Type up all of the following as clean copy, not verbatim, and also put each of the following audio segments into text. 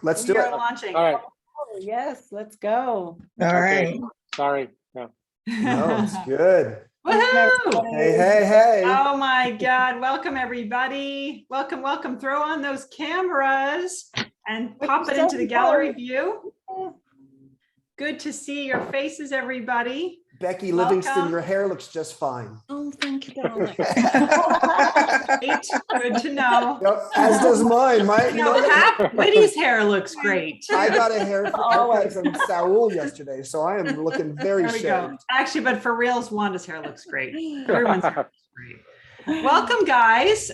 Let's do We it. are launching. All right. Oh, yes, let's go. All right. Sorry. No. No, it's good. Woohoo! Hey, hey, hey. Oh my God. Welcome, everybody. Welcome, welcome. Throw on those cameras and pop it into the gallery view. Good to see your faces, everybody. Becky Welcome. Livingston, your hair looks just fine. Oh, thank you, darling. Great. Good to know. Yep, as does mine. Woody's hair looks great. I got a haircut from Saul yesterday, so I am looking very There we go. shaved. Actually, but for reals, Wanda's hair looks great. Everyone's hair looks great. Welcome, guys.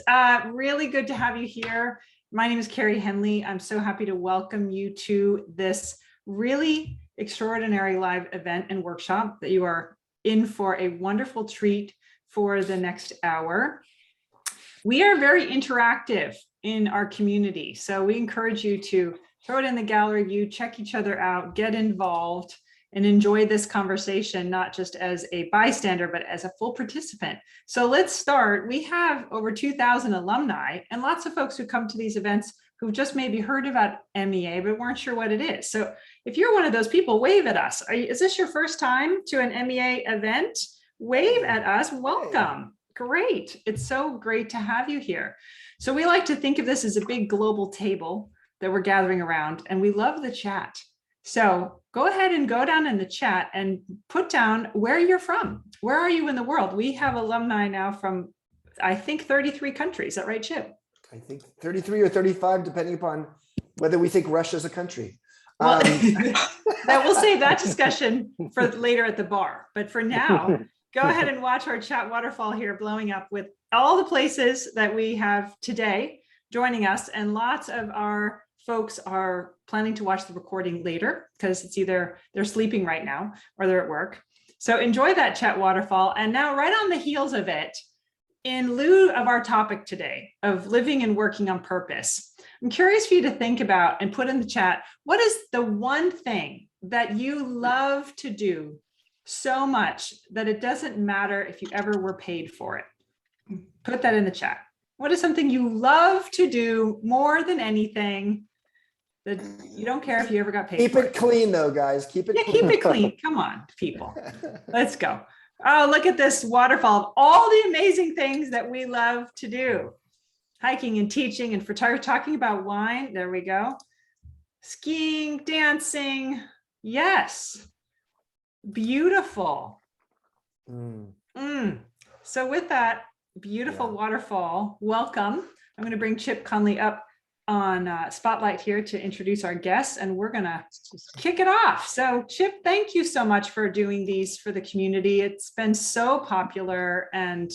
Really good to have you here. My name is Carrie Henley. I'm so happy to welcome you to this really extraordinary live event and workshop that you are in for a wonderful treat for the next hour. We are very interactive in our community, so we encourage you to throw it in the gallery view, check each other out, get involved, and enjoy this conversation, not just as a bystander, but as a full participant. So let's start. We have over 2,000 alumni and lots of folks who come to these events who've just maybe heard about MEA, but weren't sure what it is. So if you're one of those people, wave at us. Is this your first time to an MEA event? Wave at us. Welcome. Great. It's so great to have you here. So we like to think of this as a big global table that we're gathering around, and we love the chat. So go ahead and go down in the chat and put down where you're from. Where are you in the world? We have alumni now from, I think, 33 countries. Is that right, Chip? I think 33 or 35, depending upon whether we think Russia's a country. Well, we'll save that discussion for later at the bar. But for now, go ahead and watch our chat waterfall here blowing up with all the places that we have today joining us. And lots of our folks are planning to watch the recording later because it's either they're sleeping right now or they're at work. So enjoy that chat waterfall. And now right on the heels of it, in lieu of our topic today of living and working on purpose, I'm curious for you to think about and put in the chat, what is the one thing that you love to do so much that it doesn't matter if you ever were paid for it? Put that in the chat. What is something you love to do more than anything that you don't care if you ever got paid Keep for it clean though, guys. Keep it clean. Keep it clean. Come on, people. Let's go. Oh, look at this waterfall of all the amazing things that we love to do. Hiking and teaching and photography, talking about wine. There we go. Skiing, dancing. Yes. Beautiful. So with that beautiful waterfall, welcome. I'm going to bring Chip Conley up on Spotlight here to introduce our guests, and we're going to kick it off. So Chip, thank you so much for doing these for the community. It's been so popular, and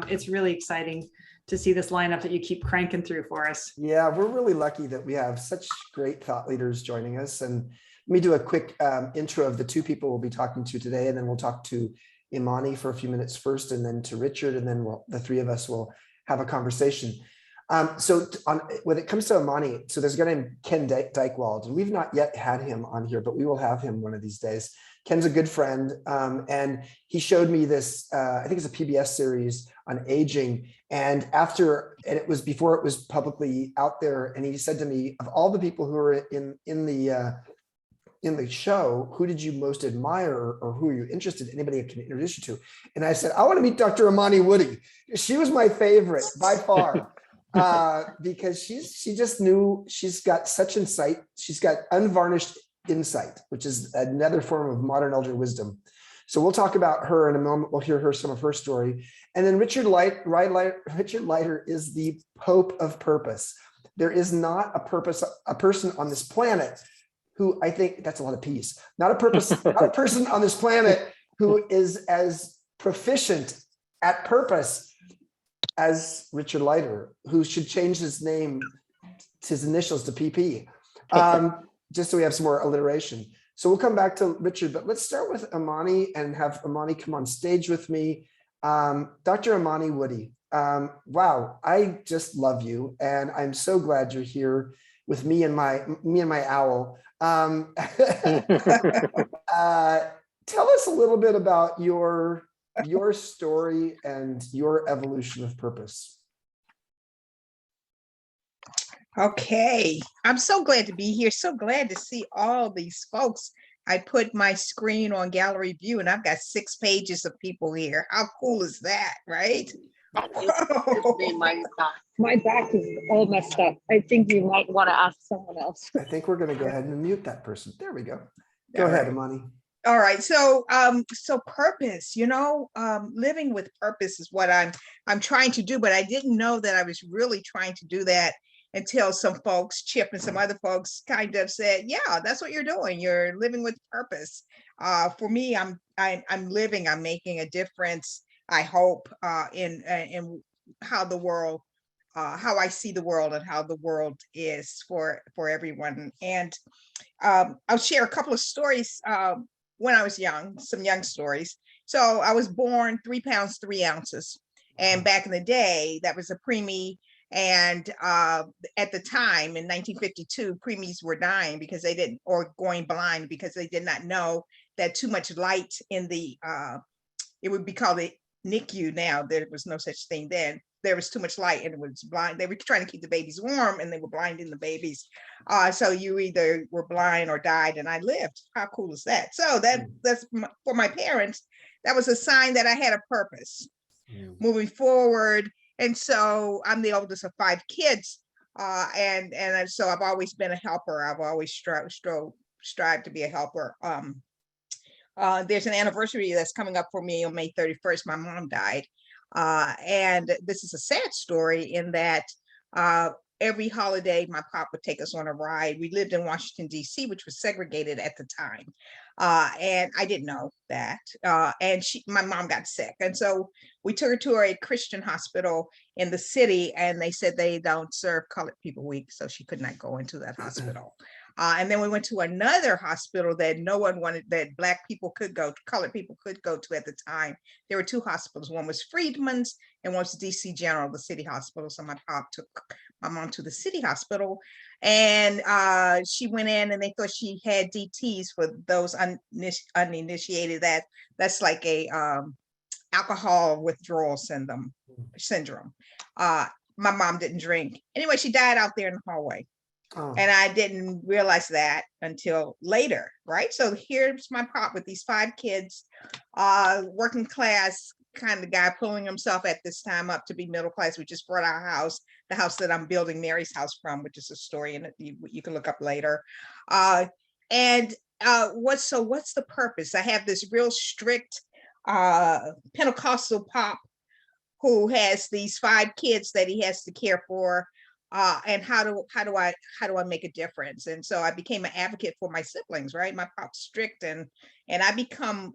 it's really exciting to see this lineup that you keep cranking through for us. Yeah, we're really lucky that we have such great thought leaders joining us. And let me do a quick intro of the two people we'll be talking to today, and then we'll talk to Imani for a few minutes first, and then to Richard, and then the three of us will have a conversation. When it comes to Amani, so there's a guy named Ken Dykewald, and we've not yet had him on here, but we will have him one of these days. Ken's a good friend, and he showed me this, I think it's a PBS series on aging, and it was before it was publicly out there, and he said to me, of all the people who are in the show, who did you most admire, or who are you interested in? Anybody I can introduce you to? And I said, I want to meet Dr. Amani Woody. She was my favorite by far. Because she just knew, she's got such insight. She's got unvarnished insight, which is another form of modern elder wisdom. So we'll talk about her in a moment. We'll hear some of her story. And then Richard Leider is the Pope of Purpose. There is not a person on this planet who, I think that's a lot of peace, not a person on this planet who is as proficient at purpose as Richard Leider, who should change his name, his initials to PP, just so we have some more alliteration. So we'll come back to Richard, but let's start with Imani and have Imani come on stage with me. Dr. Imani Woody, wow, I just love you, and I'm so glad you're here with me and my owl. Tell us a little bit about your story and your evolution of purpose. Okay, I'm so glad to be here. So glad to see all these folks. I put my screen on gallery view and I've got 6 pages of people here. How cool is that, right? My back is all messed up. I think you might want to ask someone else. I think we're going to go ahead and mute that person. There we go. Go All ahead, right. Imani. All right, so purpose, living with purpose is what I'm trying to do, but I didn't know that I was really trying to do that until some folks, Chip and some other folks, kind of said, "Yeah, that's what you're doing. You're living with purpose." For me, I'm living. I'm making a difference. I hope in how the world, how I see the world, and how the world is for everyone. And I'll share a couple of stories. When I was young, some young stories. So I was born 3 pounds, 3 ounces. And back in the day, that was a preemie. And at the time in 1952, preemies were dying because they didn't, or going blind because they did not know that too much light in the, it would be called the NICU now. There was no such thing then. There was too much light and it was blind. They were trying to keep the babies warm and they were blinding the babies. So you either were blind or died, and I lived. How cool is that? So that's for my parents. That was a sign that I had a purpose moving forward. And so I'm the oldest of 5 kids. And so I've always been a helper. I've always strived to be a helper. There's an anniversary that's coming up for me on May 31st. My mom died. And this is a sad story in that every holiday, my pop would take us on a ride. We lived in Washington, D.C., which was segregated at the time. And I didn't know that. And my mom got sick. And so we took her to a Christian hospital in the city, and they said they don't serve Colored People Week, so she could not go into that hospital. And then we went to another hospital that no one wanted, that Black people could go to, colored people could go to at the time. There were 2 hospitals. One was Freedman's and one was DC General, the city hospital. So my pop took my mom to the city hospital, and she went in and they thought she had DTs. For those uninitiated, that's like a alcohol withdrawal syndrome. My mom didn't drink. Anyway, she died out there in the hallway. Oh. And I didn't realize that until later, right? So here's my pop with these 5 kids, working class kind of guy, pulling himself at this time up to be middle class. We just bought our house, the house that I'm building Mary's house from, which is a story and you can look up later. What's the purpose? I have this real strict Pentecostal pop who has these 5 kids that he has to care for. And how do I make a difference? And so I became an advocate for my siblings, right? My pop's strict, and I become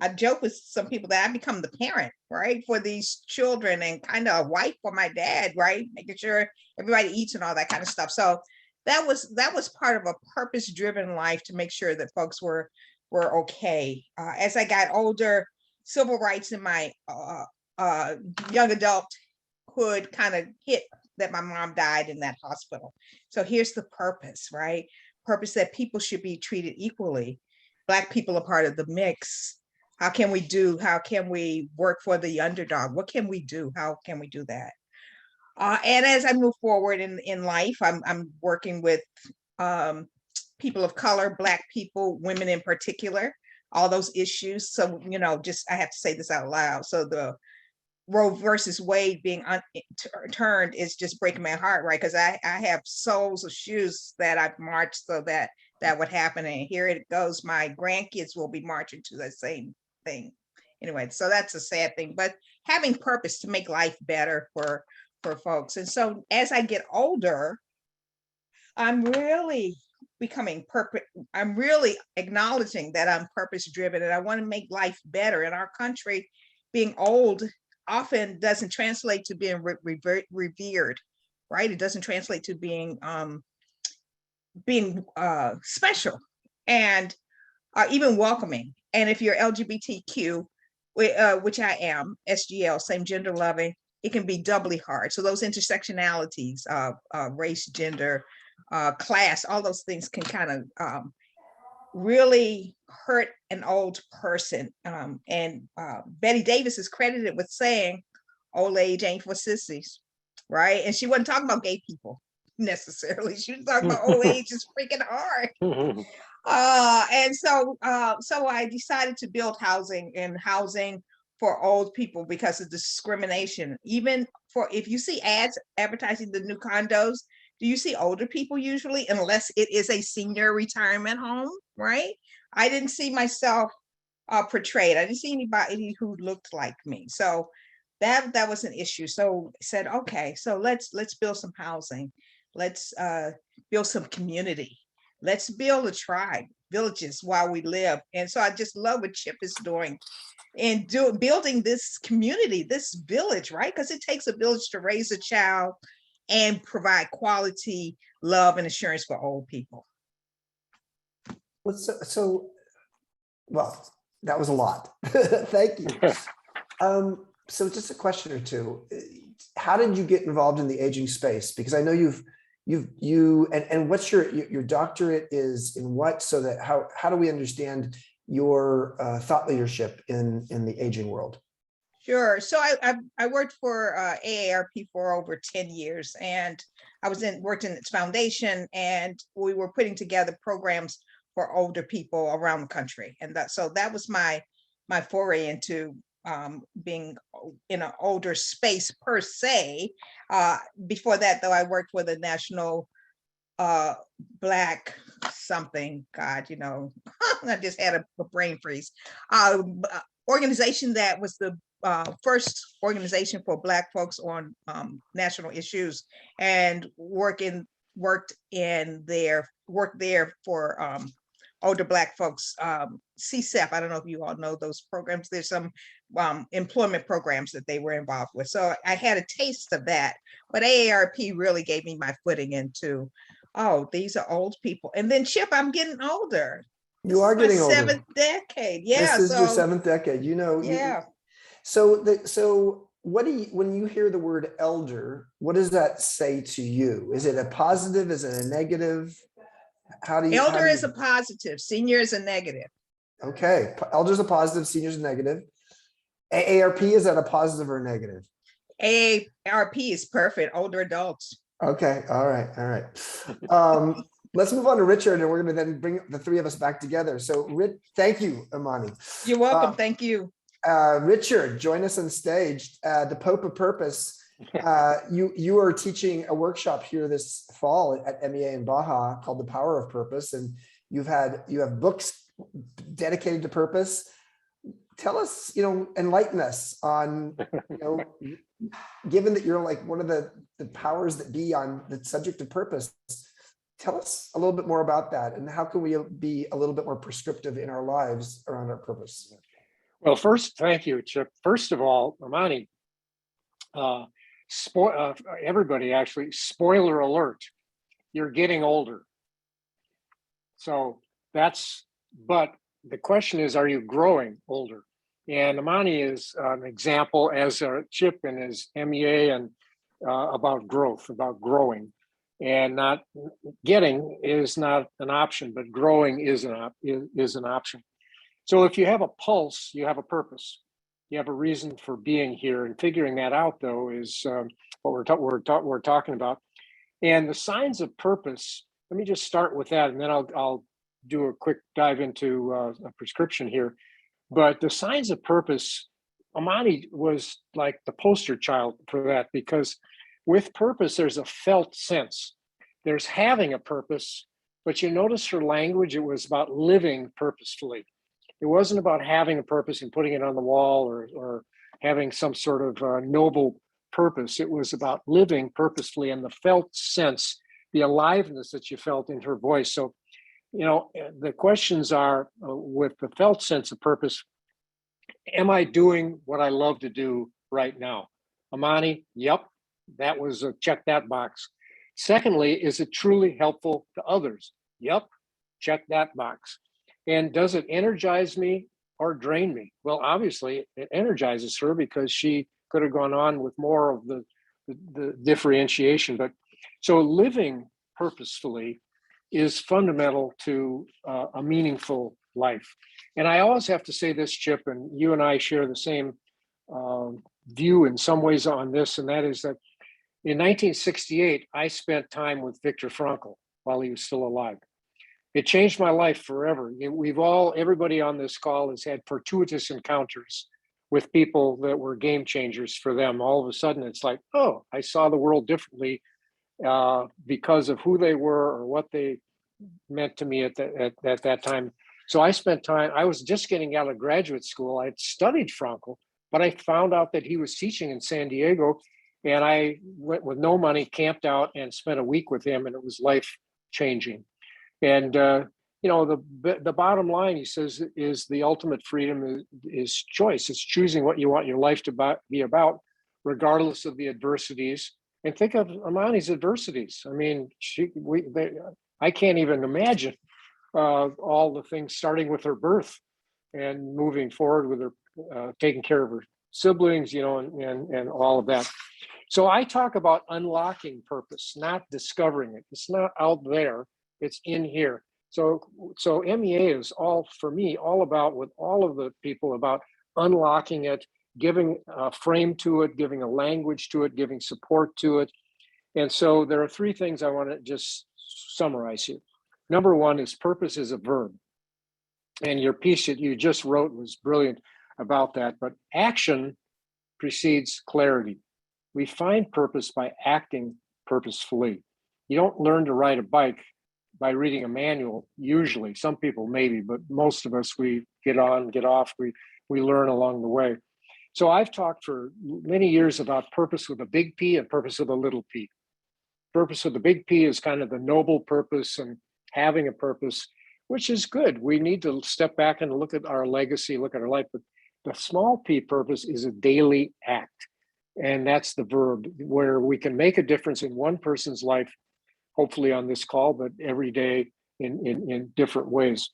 I joke with some people that I become the parent, right, for these children, and kind of a wife for my dad, right, making sure everybody eats and all that kind of stuff. So that was part of a purpose-driven life, to make sure that folks were okay. As I got older, civil rights in my young adulthood kind of hit, that my mom died in that hospital. So here's the purpose, right? Purpose that people should be treated equally. Black people are part of the mix. How can we work for the underdog? What can we do? How can we do that? And as I move forward in life, I'm working with people of color, Black people, women in particular, all those issues. So, I have to say this out loud. So the Roe versus Wade being turned is just breaking my heart, right? Because I have soles of shoes that I've marched so that would happen. And here it goes. My grandkids will be marching to the same thing. Anyway, so that's a sad thing, but having purpose to make life better for folks. And so as I get older, I'm really becoming I'm really acknowledging that I'm purpose driven, and I want to make life better. In our country, being old often doesn't translate to being revered, right? It doesn't translate to being special and even welcoming. And if you're LGBTQ, which I am, SGL, same gender loving, it can be doubly hard. So those intersectionalities of race, gender, class, all those things can kind of really hurt an old person. And Betty Davis is credited with saying, old age ain't for sissies, right? And she wasn't talking about gay people. necessarily. She was talking about old age is freaking hard. And so I decided to build housing for old people because of discrimination. Even for, if you see ads advertising the new condos, do you see older people usually, unless it is a senior retirement home, right? I didn't see myself portrayed. I didn't see anybody who looked like me. So that was an issue. So I said, okay, so let's build some housing. Let's build some community. Let's build a tribe, villages while we live. And so I just love what Chip is doing and building this community, this village, right? Because it takes a village to raise a child and provide quality love and assurance for old people. Well, that was a lot. Thank you. So just a question or two. How did you get involved in the aging space? Because I know and what's your doctorate is in what, so that how do we understand your thought leadership in the aging world? Sure. So I worked for AARP for over 10 years, and I worked in its foundation, and we were putting together programs for older people around the country. And that was my foray into being in an older space per se. Before that, though, I worked with a national Black something, God, I just had a brain freeze. Organization that was the first organization for Black folks on national issues, and worked there for older Black folks. CSEP, I don't know if you all know those programs. There's some employment programs that they were involved with. So I had a taste of that, but AARP really gave me my footing into, these are old people. And then Chip, I'm getting older. You are getting older. 7th decade. Yeah. This is your 7th decade. Yeah. So when you hear the word elder, what does that say to you? Is it a positive? Is it a negative? Elder is a positive, senior is a negative. Okay. Elder is a positive, senior is a negative. AARP, is that a positive or negative? AARP is perfect, older adults. Okay. All right. Let's move on to Richard, and we're going to then bring the three of us back together. So thank you, Imani. You're welcome. Thank you. Richard, join us on stage. The Pope of Purpose. You are teaching a workshop here this fall at MEA in Baja called The Power of Purpose, and you have books dedicated to purpose. Tell us, enlighten us on, given that you're like one of the powers that be on the subject of purpose. Tell us a little bit more about that, and how can we be a little bit more prescriptive in our lives around our purpose? Well, first, thank you, Chip. First of all, Amani, everybody actually, spoiler alert, you're getting older. So but the question is, are you growing older? And Imani is an example, as Chip and his MEA, and about growth, about growing. And not getting is not an option, but growing is an option. So if you have a pulse, you have a purpose. You have a reason for being here, and figuring that out, though, is what we're talking about. And the signs of purpose. Let me just start with that, and then I'll do a quick dive into a prescription here. But the signs of purpose, Amani was like the poster child for that, because with purpose, there's a felt sense. There's having a purpose, but you notice her language, it was about living purposefully. It wasn't about having a purpose and putting it on the wall, or having some sort of noble purpose. It was about living purposefully, and the felt sense, the aliveness that you felt in her voice. So, the questions are, with the felt sense of purpose, am I doing what I love to do right now? Amani, yep, that was check that box. Secondly, is it truly helpful to others? Yep, check that box. And does it energize me or drain me? Well, obviously it energizes her, because she could have gone on with more of the differentiation. But so living purposefully is fundamental to a meaningful life. And I always have to say this, Chip, and you and I share the same view in some ways on this, and that is that In 1968, I spent time with Viktor Frankl while he was still alive. It changed my life forever. Everybody on this call has had fortuitous encounters with people that were game changers for them. All of a sudden, it's like, oh, I saw the world differently because of who they were or what they meant to me at that time. So I spent time, I was just getting out of graduate school. I had studied Frankl, but I found out that he was teaching in San Diego, and I went with no money, camped out, and spent a week with him, and it was life changing. And the bottom line, he says, is the ultimate freedom is choice. It's choosing what you want your life to be about, regardless of the adversities. And think of Amani's adversities. I mean, I can't even imagine all the things, starting with her birth and moving forward with her, taking care of her siblings, and all of that. So I talk about unlocking purpose, not discovering it. It's not out there, it's in here. So MEA is all, for me, all about, with all of the people, about unlocking it, giving a frame to it, giving a language to it, giving support to it. And so there are three things I want to just summarize here. Number one is purpose is a verb. And your piece that you just wrote was brilliant about that. But action precedes clarity. We find purpose by acting purposefully. You don't learn to ride a bike by reading a manual, usually. Some people maybe, but most of us, we get on, get off, we learn along the way. So I've talked for many years about purpose with a big P and purpose with a little p. Purpose with the big P is kind of the noble purpose and having a purpose, which is good. We need to step back and look at our legacy, look at our life. But the small p purpose is a daily act. And that's the verb, where we can make a difference in one person's life, hopefully on this call, but every day in different ways.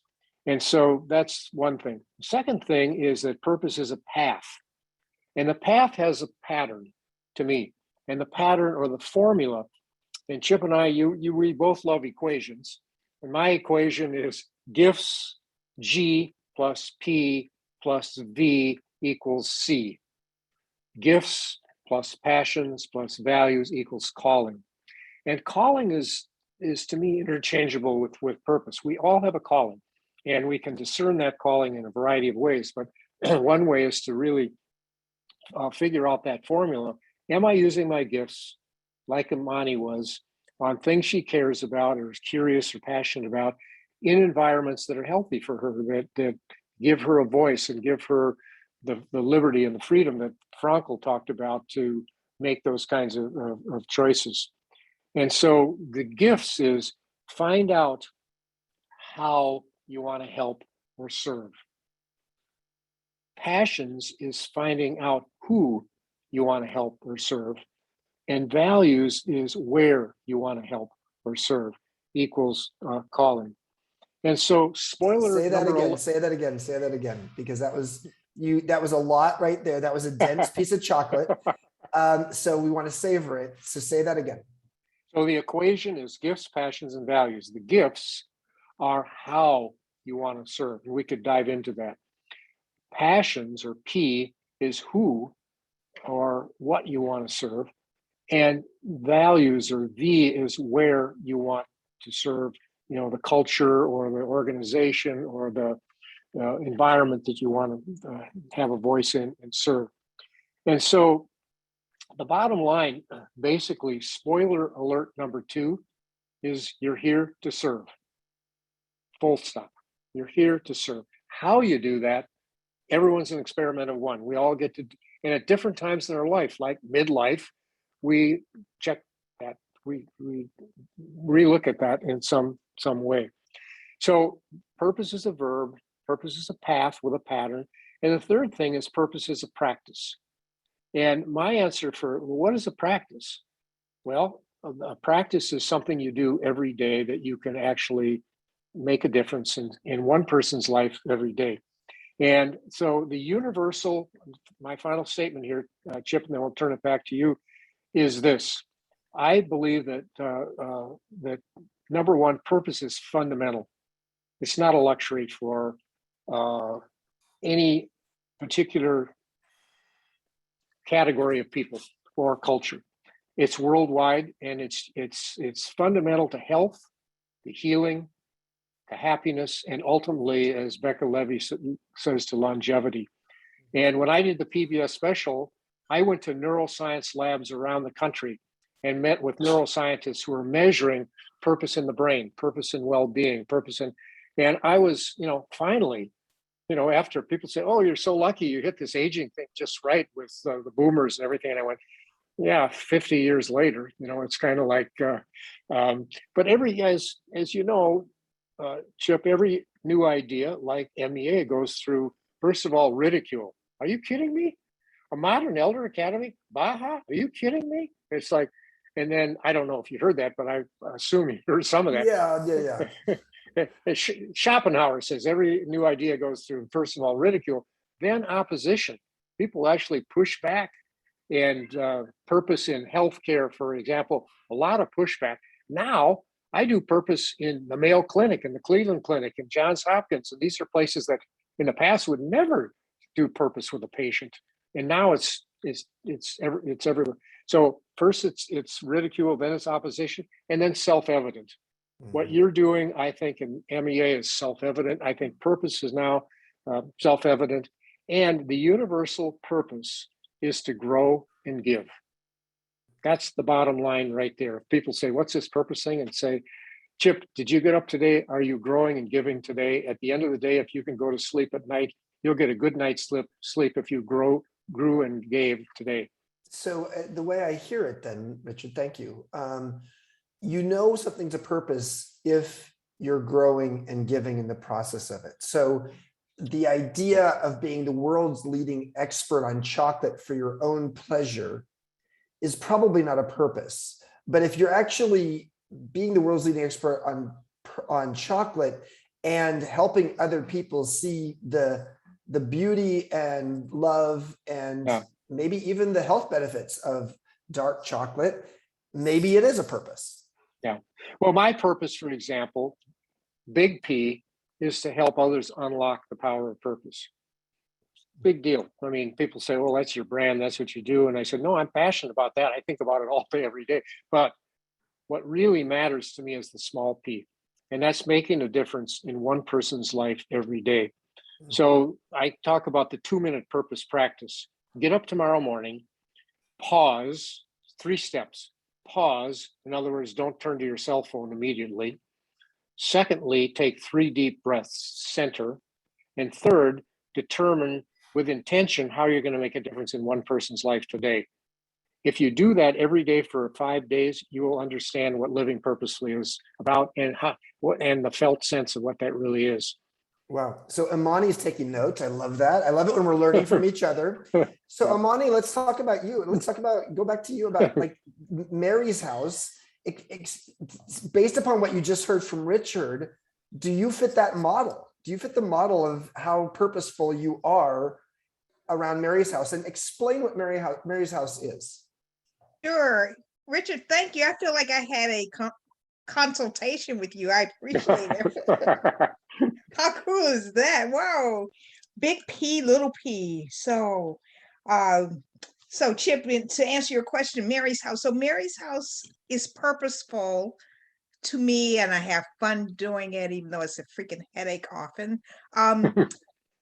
And so that's one thing. The second thing is that purpose is a path. And the path has a pattern to me. And the pattern, or the formula, and Chip and I, we both love equations. And my equation is gifts G plus P plus V equals C. Gifts plus passions plus values equals calling. And calling is to me interchangeable with purpose. We all have a calling, and we can discern that calling in a variety of ways. But one way is to really figure out that formula. Am I using my gifts, like Imani was, on things she cares about or is curious or passionate about, in environments that are healthy for her, that give her a voice and give her the liberty and the freedom that Frankl talked about to make those kinds of choices. And so the gifts is find out how you want to help or serve. Passions is finding out who you want to help or serve. And values is where you want to help or serve, equals calling. And so spoiler. Say that again, because that was a lot right there. That was a dense piece of chocolate. So we want to savor it. So say that again. So the equation is gifts, passions, and values. The gifts are how you want to serve. And we could dive into that. Passions, or P, is who or what you want to serve. And values, or V, is where you want to serve, the culture or the organization or the environment that you want to have a voice in and serve. And so the bottom line, basically, spoiler alert number 2, is you're here to serve. Full stop. You're here to serve. How you do that, everyone's an experiment of one. We all get to, and at different times in our life, like midlife, we check that. We relook at that in some way. So purpose is a verb, purpose is a path with a pattern. And the third thing is purpose is a practice. And my answer for what is a practice? Well, a practice is something you do every day that you can actually make a difference in one person's life every day. And so the universal, my final statement here, Chip, and then we'll turn it back to you, is this. I believe that that number one, purpose is fundamental. It's not a luxury for any particular category of people or culture. It's worldwide, and it's fundamental to health, to healing, to happiness, and ultimately, as Becca Levy says, to longevity. And when I did the PBS special, I went to neuroscience labs around the country and met with neuroscientists who were measuring purpose in the brain, purpose in well-being, and I was, finally, after people say, "Oh, you're so lucky, you hit this aging thing just right with the boomers and everything," and I went, "Yeah, 50 years later, it's kind of like." But as you know, Chip, every new idea like MEA goes through, first of all, ridicule. Are you kidding me? A modern elder academy? Baja? Are you kidding me? It's like, and then I don't know if you heard that, but I assume you heard some of that. Yeah. Schopenhauer says every new idea goes through, first of all, ridicule, then opposition. People actually push back, and purpose in healthcare, for example, a lot of pushback. Now I do purpose in the Mayo Clinic and the Cleveland Clinic and Johns Hopkins, and these are places that in the past would never do purpose with a patient, and now it's everywhere. So first it's ridicule, then it's opposition, and then self-evident. What you're doing, I think, in MEA is self-evident. I think purpose is now self-evident, and the universal purpose is to grow and give. That's the bottom line right there. If people say, "What's this purpose thing?" and say, "Chip, did you get up today? Are you growing and giving today?" At the end of the day, if you can go to sleep at night, you'll get a good night's sleep if you grew and gave today. So the way I hear it then, Richard, thank you. Something's a purpose if you're growing and giving in the process of it. So the idea of being the world's leading expert on chocolate for your own pleasure is probably not a purpose. But if you're actually being the world's leading expert on chocolate and helping other people see the beauty and love and maybe even the health benefits of dark chocolate, maybe it is a purpose. Yeah. Well, my purpose, for example, big P, is to help others unlock the power of purpose. Big deal. I mean, people say, "Well, that's your brand, that's what you do." And I said, "No, I'm passionate about that. I think about it all day, every day." But what really matters to me is the small P. And that's making a difference in one person's life every day. So I talk about the 2-minute purpose practice. Get up tomorrow morning, pause, 3 steps. Pause. In other words, don't turn to your cell phone immediately. Secondly, take 3 deep breaths, center. And third, determine with intention how you're going to make a difference in one person's life today. If you do that every day for 5 days, you will understand what living purposefully is about and the felt sense of what that really is. Wow. So Imani's taking notes. I love that. I love it when we're learning from each other. So Imani, let's talk about you. Let's go back to you about like Mary's house. Based upon what you just heard from Richard, do you fit that model? Do you fit the model of how purposeful you are around Mary's house? And explain what Mary's house is. Sure. Richard, thank you. I feel like I had a consultation with you. I appreciate it. How cool is that? Wow. Big P, little P. So Chip, to answer your question, Mary's house. So Mary's house is purposeful to me, and I have fun doing it, even though it's a freaking headache often.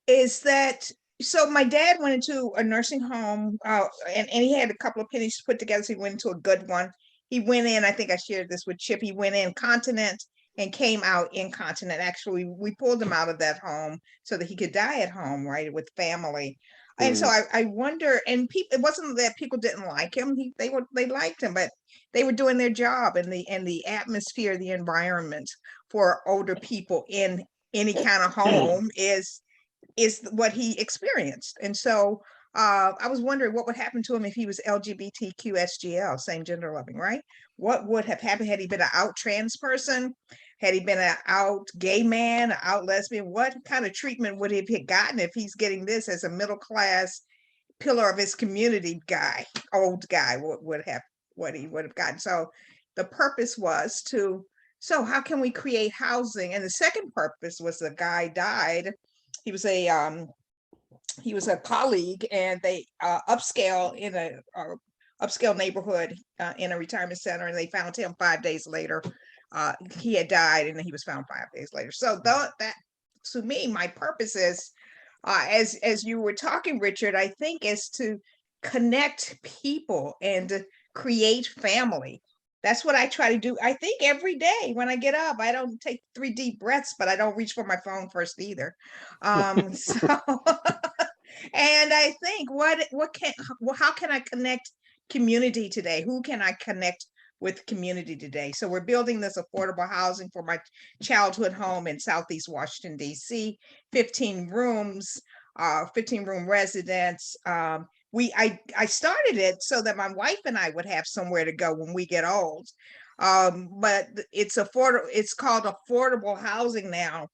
Is that so? My dad went into a nursing home, and he had a couple of pennies put together, so he went into a good one. He went in, I think I shared this with Chip, he went in continent and came out incontinent. Actually, we pulled him out of that home so that he could die at home, right, with family. And so I wonder, and people, it wasn't that people didn't like him. They liked him, but they were doing their job, and the atmosphere, the environment for older people in any kind of home is what he experienced. And so I was wondering what would happen to him if he was LGBTQ SGL, same gender loving, right? What would have happened had he been an out trans person? Had he been an out gay man, an out lesbian? What kind of treatment would he have gotten if he's getting this as a middle class pillar of his community guy, old guy, what he would have gotten? So the purpose was so how can we create housing? And the second purpose was the guy died. He was a colleague, and they upscale in a upscale neighborhood in a retirement center, and they found him 5 days later. He had died, and he was found 5 days later. So that, to me, my purpose is, as you were talking, Richard, I think is to connect people and create family. That's what I try to do. I think every day when I get up, I don't take 3 deep breaths, but I don't reach for my phone first either. So, and I think how can I connect community today? Who can I connect with community today? So we're building this affordable housing for my childhood home in Southeast Washington, DC, 15 rooms, 15-room residence. I started it so that my wife and I would have somewhere to go when we get old. But it's affordable. It's called affordable housing now.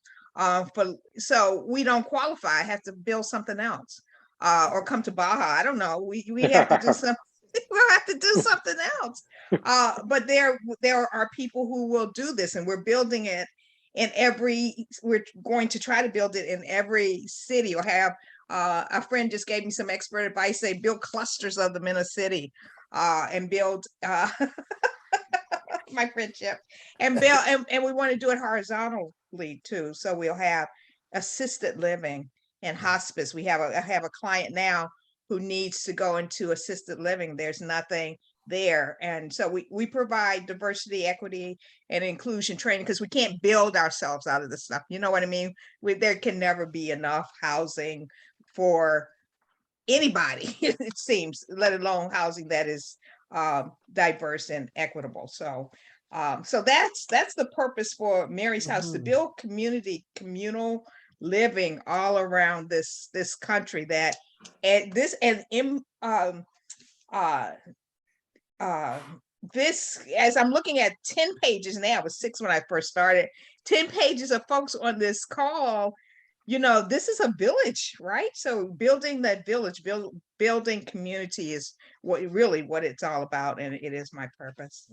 So we don't qualify. I have to build something else, or come to Baja. I don't know. We have to do something. We'll have to do something else. But there are people who will do this, and we're building it we're going to try to build it in every city, or have a friend just gave me some expert advice, say build clusters of them in a city, and build my friend Chip, and build, and we want to do it horizontally too. So we'll have assisted living and hospice. I have a client now who needs to go into assisted living. There's nothing there. And so we provide diversity, equity, and inclusion training, because we can't build ourselves out of this stuff. You know what I mean? There can never be enough housing for anybody, it seems, let alone housing that is diverse and equitable. So that's the purpose for Mary's House, to build communal living all around this country. That this as I'm looking at 10 pages now, it was 6 when I first started, 10 pages of folks on this call. This is a village, right? So building that village, building community is what it's all about, and it is my purpose.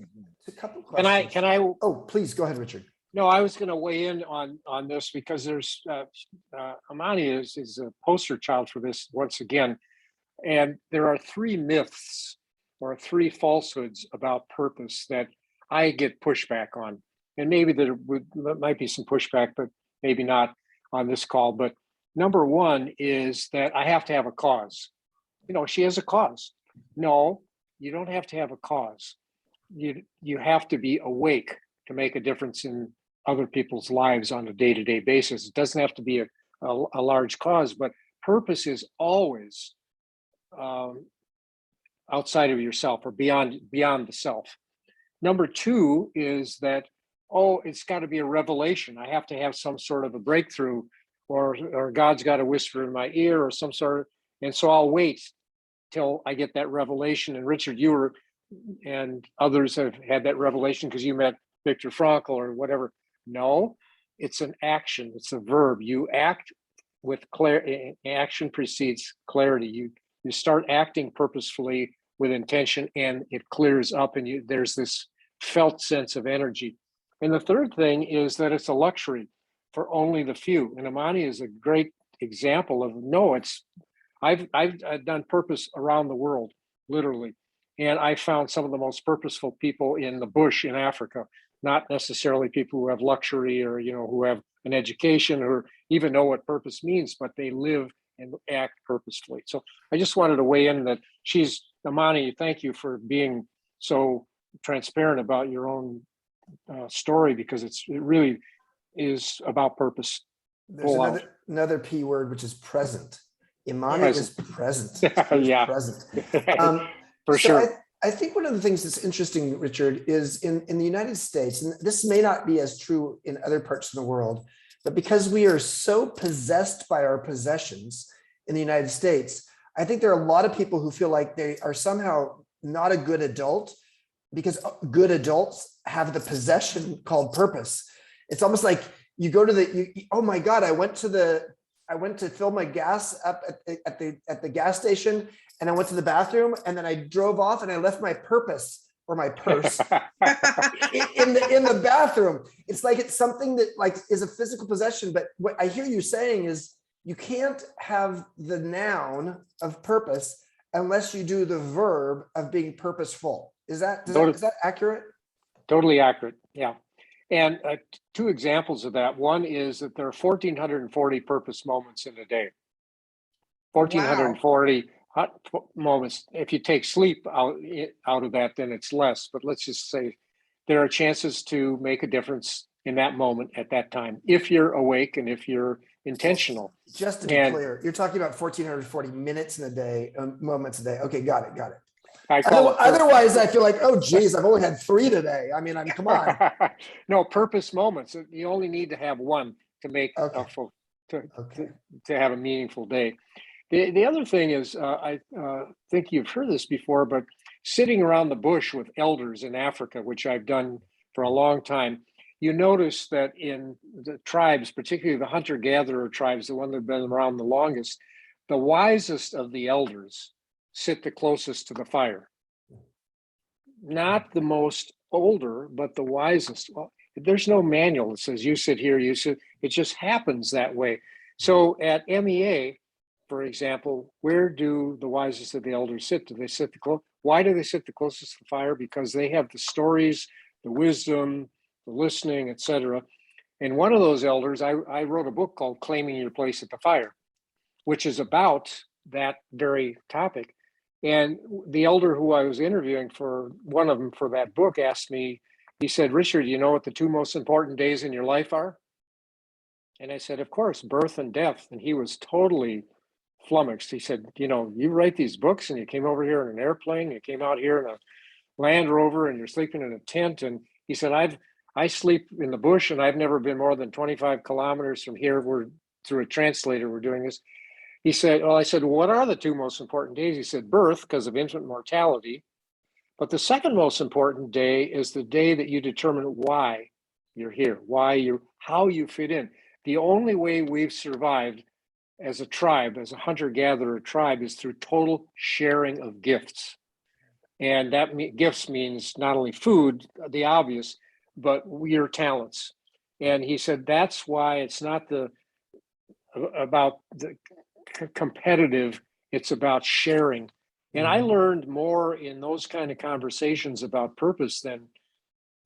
A couple questions. Can I? Oh, please go ahead, Richard. No, I was going to weigh in on this, because there's Amani is a poster child for this once again, and there are 3 myths or 3 falsehoods about purpose that I get pushback on, and maybe there might be some pushback, but maybe not on this call. But number 1 is that I have to have a cause. She has a cause. No, you don't have to have a cause. You have to be awake to make a difference in other people's lives on a day-to-day basis. It doesn't have to be a large cause, but purpose is always outside of yourself, or beyond the self. Number 2 is that, it's got to be a revelation. I have to have some sort of a breakthrough, or God's got to whisper in my ear, or some sort of, and so I'll wait till I get that revelation. And Richard, you and others have had that revelation because you met Viktor Frankl or whatever. No, it's an action. It's a verb. You act with clarity. Action precedes clarity. You start acting purposefully with intention, and it clears up, and there's this felt sense of energy. And the third thing is that it's a luxury for only the few. And Imani is a great example of, I've done purpose around the world, literally. And I found some of the most purposeful people in the bush in Africa, not necessarily people who have luxury, or, who have an education, or even know what purpose means, but they live and act purposefully. So I just wanted to weigh in that Imani, thank you for being so transparent about your own story, because it really is about purpose. There's another P word, which is present. Imani is present. Yeah. Present. For sure. I think one of the things that's interesting, Richard, is in the United States, and this may not be as true in other parts of the world, but because we are so possessed by our possessions in the United States, I think there are a lot of people who feel like they are somehow not a good adult, because good adults have the possession called purpose. It's almost like you go to oh my God, I went to fill my gas up at the gas station, and I went to the bathroom, and then I drove off, and I left my purpose, or my purse in the bathroom. It's like it's something that is a physical possession. But what I hear you saying is you can't have the noun of purpose unless you do the verb of being purposeful. Is that accurate? Totally accurate. Yeah. And two examples of that. One is that there are 1,440 purpose moments in a day. 1,440 moments. If you take sleep out of that, then it's less. But let's just say there are chances to make a difference in that moment at that time, if you're awake and if you're intentional. Just to be clear, you're talking about 1,440 minutes in a day, moments a day. Okay, got it. Otherwise, I feel like, oh, geez, I've only had 3 today. I mean, come on. No, purpose moments. You only need to have one to make to have a meaningful day. The other thing is, I think you've heard this before, but sitting around the bush with elders in Africa, which I've done for a long time, you notice that in the tribes, particularly the hunter-gatherer tribes, the one that have been around the longest, the wisest of the elders sit the closest to the fire. Not the most older, but the wisest. Well, there's no manual that says you sit here, you sit. It just happens that way. So at MEA, for example, where do the wisest of the elders sit? Do they sit why do they sit the closest to the fire? Because they have the stories, the wisdom, the listening, etc. And one of those elders, I wrote a book called Claiming Your Place at the Fire, which is about that very topic. And the elder who I was interviewing for one of them for that book asked me, he said, Richard, you know what the 2 most important days in your life are? And I said, of course, birth and death. And he was totally flummoxed. He said, you know, you write these books and you came over here in an airplane, you came out here in a Land Rover and you're sleeping in a tent. And he said, I sleep in the bush and I've never been more than 25 kilometers from here. We're through a translator, we're doing this. He said, well, I said, well, what are the 2 most important days? He said, birth, because of infant mortality. But the second most important day is the day that you determine why you're here, how you fit in. The only way we've survived as a tribe, as a hunter-gatherer tribe, is through total sharing of gifts. And that gifts means not only food, the obvious, but your talents. And he said, that's why it's not about the competitive, it's about sharing. And I learned more in those kind of conversations about purpose than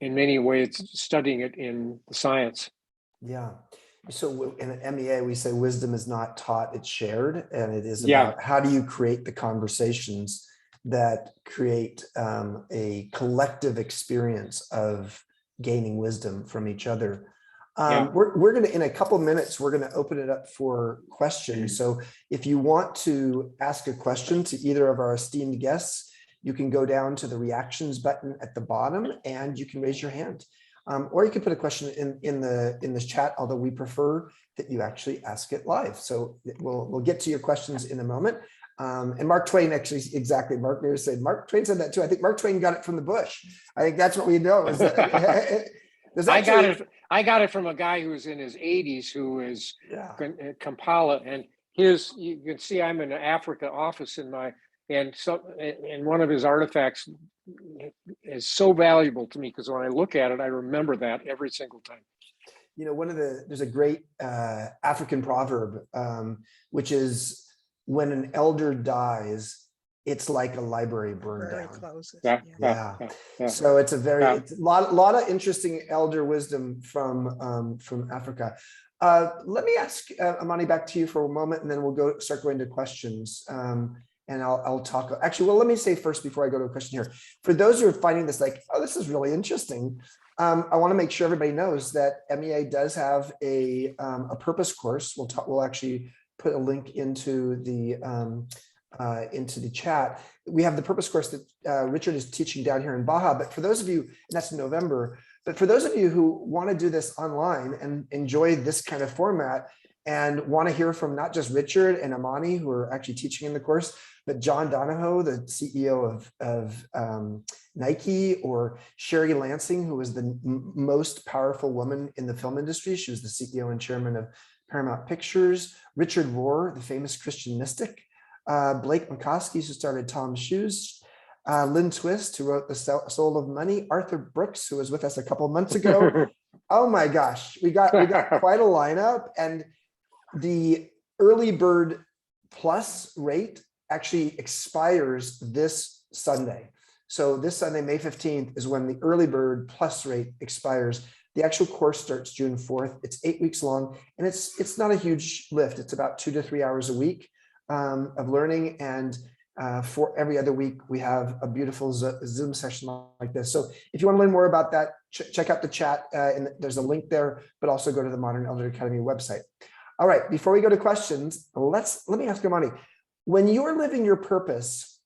in many ways studying it in the science. Yeah. So in MEA, we say wisdom is not taught, it's shared. And it is about how do you create the conversations that create a collective experience of gaining wisdom from each other. We're going to, in a couple minutes, we're going to open it up for questions. So if you want to ask a question to either of our esteemed guests, you can go down to the reactions button at the bottom and you can raise your hand. Or you can put a question in the chat, although we prefer that you actually ask it live. So we'll get to your questions in a moment. And Mark Twain actually, exactly, Mark Twain said that too. I think Mark Twain got it from the bush. I think that's what we know. Is that, I got it from a guy who was in his 80s who is Kampala, and you can see I'm in an Africa office and one of his artifacts is so valuable to me because when I look at it, I remember that every single time. You know, there's a great African proverb, which is when an elder dies, it's like a library burned down. Closes. Yeah. So it's it's a lot of interesting elder wisdom from Africa. Let me ask Amani back to you for a moment, and then we'll start going to questions. And I'll talk. Actually, well, let me say first before I go to a question here. For those who are finding this like, oh, this is really interesting, I want to make sure everybody knows that MEA does have a purpose course. We'll actually put a link into the chat. We have the purpose course that Richard is teaching down here in Baja. But for those of you, and that's in November. But for those of you who want to do this online and enjoy this kind of format and want to hear from not just Richard and Amani, who are actually teaching in the course, but John Donahoe, the CEO of Nike, or Sherry Lansing, who was the most powerful woman in the film industry. She was the CEO and chairman of Paramount Pictures. Richard Rohr, the famous Christian mystic. Blake McCoskey, who started Tom's Shoes. Lynn Twist, who wrote The Soul of Money. Arthur Brooks, who was with us a couple of months ago. Oh my gosh, we got quite a lineup. And the early bird plus rate actually expires this Sunday. So this Sunday, May 15th, is when the early bird plus rate expires. The actual course starts June 4th. It's 8 weeks long, and it's not a huge lift. It's about 2 to 3 hours a week of learning. And for every other week, we have a beautiful Zoom session like this. So if you want to learn more about that, check out the chat, and there's a link there, but also go to the Modern Elder Academy website. All right, before we go to questions, let me ask Imani, when you're living your purpose,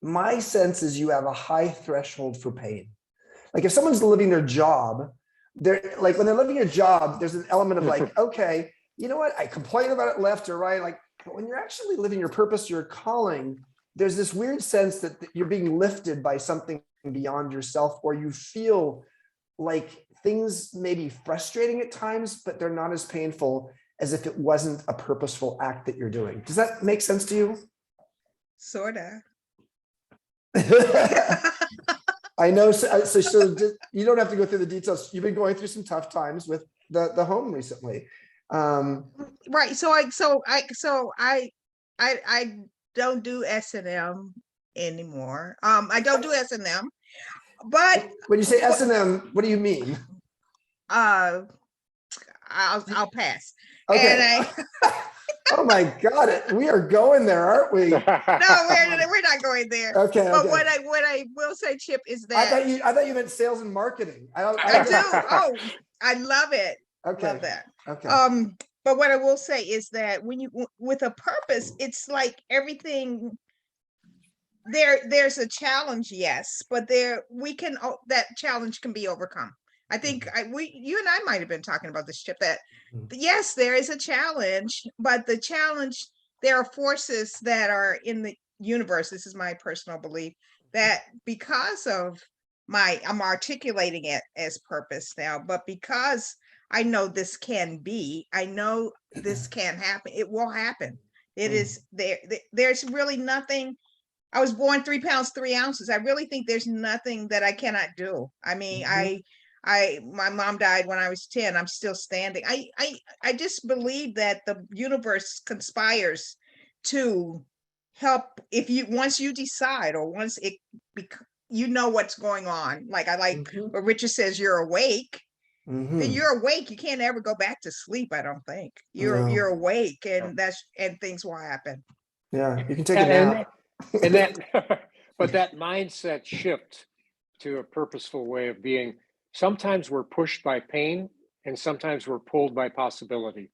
my sense is you have a high threshold for pain. Like if someone's living their job, they're like, when they're living a job, there's an element of like, okay, you know what? I complain about it left or right. Like, but when you're actually living your purpose, your calling, there's this weird sense that you're being lifted by something beyond yourself, or you feel like things may be frustrating at times, but they're not as painful as if it wasn't a purposeful act that you're doing. Does that make sense to you? Sorta. I know. So you don't have to go through the details. You've been going through some tough times with the home recently. Right. So I don't do S&M anymore. I don't do S&M, but When you say S&M, what do you mean? I'll pass. Okay. Oh my God, we are going there, aren't we? No, we're not going there. Okay. But Okay. what I will say, Chip, is I that thought you meant sales and marketing. I do. Oh, I love it. Okay. Love that. Okay. But what I will say is that when you with a purpose, it's like everything. There's a challenge, yes, but that challenge can be overcome. I think you and I might have been talking about this, Chip, that yes, there is a challenge, but the challenge, there are forces that are in the universe. This is my personal belief, that because of I'm articulating it as purpose now, but because I know this can be, I know this can happen, it will happen. It is there's really nothing. I was born 3 pounds, 3 ounces. I really think there's nothing that I cannot do. I mean, my mom died when I was 10. I'm still standing. I just believe that the universe conspires to help once you decide, or once you know what's going on. Like I like what Richard says, you're awake. Then you're awake. You can't ever go back to sleep. I don't think you're awake, and and things will happen. Yeah, you can take a nap. And that, but that mindset shift to a purposeful way of being, sometimes we're pushed by pain and sometimes we're pulled by possibility.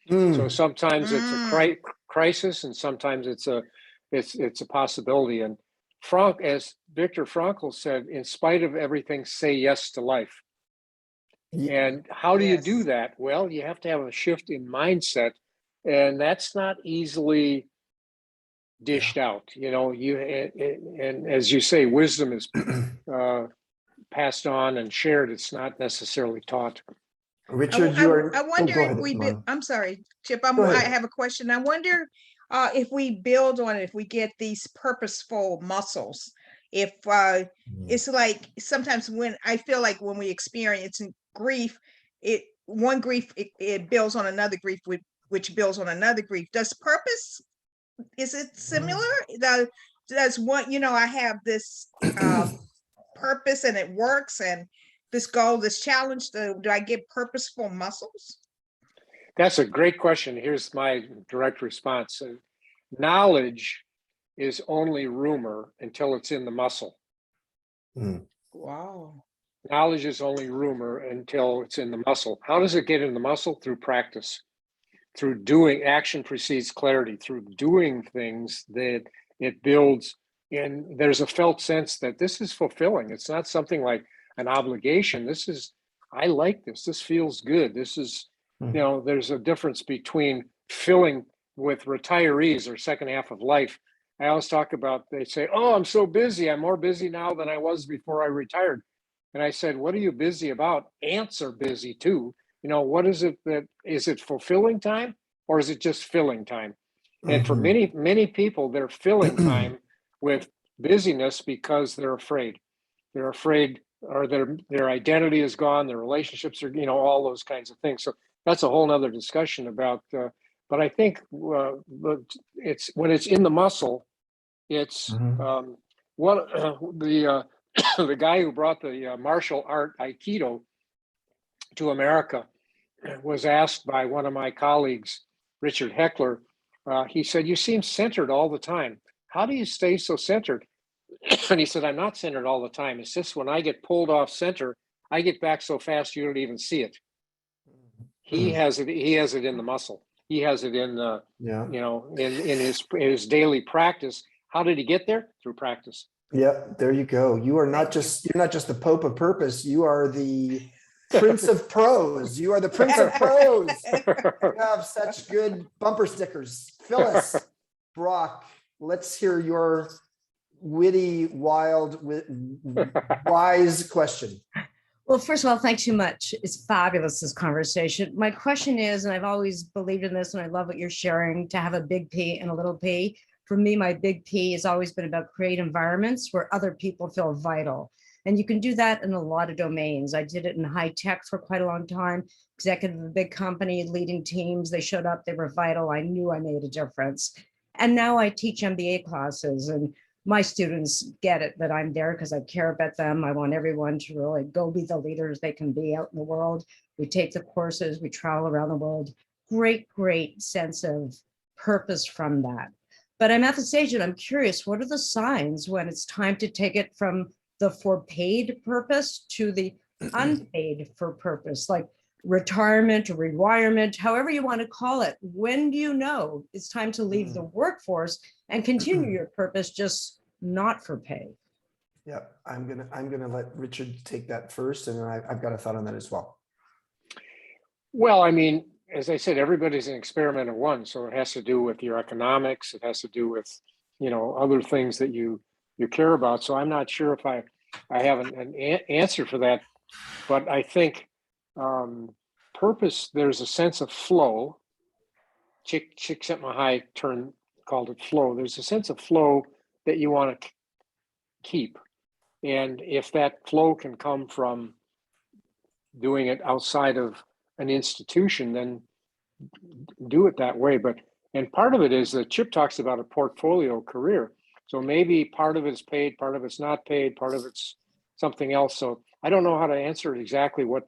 So sometimes it's a crisis and sometimes it's a possibility. And as Viktor Frankl said, in spite of everything, say yes to life. And how do you do that? Well, you have to have a shift in mindset, and that's not easily dished out. And as you say, wisdom is passed on and shared. It's not necessarily taught. Richard, I wonder if I'm sorry, Chip, I have a question. I wonder if we build on it, if we get these purposeful muscles, if it's like sometimes when I feel like when we experience grief, it builds on another grief, which builds on another grief. Does purpose, is it similar? Does what, I have this purpose and it works, and this goal, this challenge, do I get purposeful muscles? That's a great question. Here's my direct response. Knowledge is only rumor until it's in the muscle. Wow. Knowledge is only rumor until it's in the muscle. How does it get in the muscle? Through practice. Through doing. Action precedes clarity. Through doing things that it builds, and there's a felt sense that this is fulfilling. It's not something like an obligation. I like this. This feels good. This is, there's a difference between filling with retirees or second half of life. I always talk about, they say, oh, I'm so busy. I'm more busy now than I was before I retired. And I said, what are you busy about? Ants are busy too. What is it is it fulfilling time, or is it just filling time? And for many, many people, they're filling time with busyness because they're afraid. They're afraid, or their identity is gone, their relationships are, all those kinds of things. So that's a whole nother discussion about But I think it's when it's in the muscle, it's one the guy who brought the martial art Aikido to America was asked by one of my colleagues, Richard Heckler. He said, "You seem centered all the time. How do you stay so centered?" And he said, "I'm not centered all the time. It's just when I get pulled off center, I get back so fast you don't even see it." He has it. He has it in the muscle. He has it in the, in his daily practice. How did he get there? Through practice. Yep, there you go. You're not just the Pope of Purpose. You are the Prince of Prose. You are the Prince of Prose. You have such good bumper stickers. Phyllis, Brock, let's hear your witty, wild, wise question. Well, first of all, thanks so much. It's fabulous, this conversation. My question is, and I've always believed in this, and I love what you're sharing, to have a big P and a little p. For me, my big P has always been about create environments where other people feel vital. And you can do that in a lot of domains. I did it in high tech for quite a long time. Executive of a big company, leading teams, they showed up, they were vital. I knew I made a difference. And now I teach MBA classes, and my students get it that I'm there because I care about them. I want everyone to really go be the leaders they can be out in the world. We take the courses, we travel around the world. Great, great sense of purpose from that. But I'm at the stage and I'm curious, what are the signs when it's time to take it from the for paid purpose to the unpaid for purpose, like retirement or rewirement, however you want to call it? When do you know it's time to leave the workforce and continue your purpose, just not for pay? Yeah, I'm gonna let Richard take that first, and then I've got a thought on that as well. Well, I mean, as I said, everybody's an experiment of one, so it has to do with your economics. It has to do with, other things that you care about. So I'm not sure if I have an answer for that, but I think purpose. There's a sense of flow. Csikszentmihalyi called it flow. There's a sense of flow that you want to keep, and if that flow can come from doing it outside of an institution, then do it that way. And part of it is that Chip talks about a portfolio career. So maybe part of it's paid, part of it's not paid, part of it's something else. So I don't know how to answer exactly what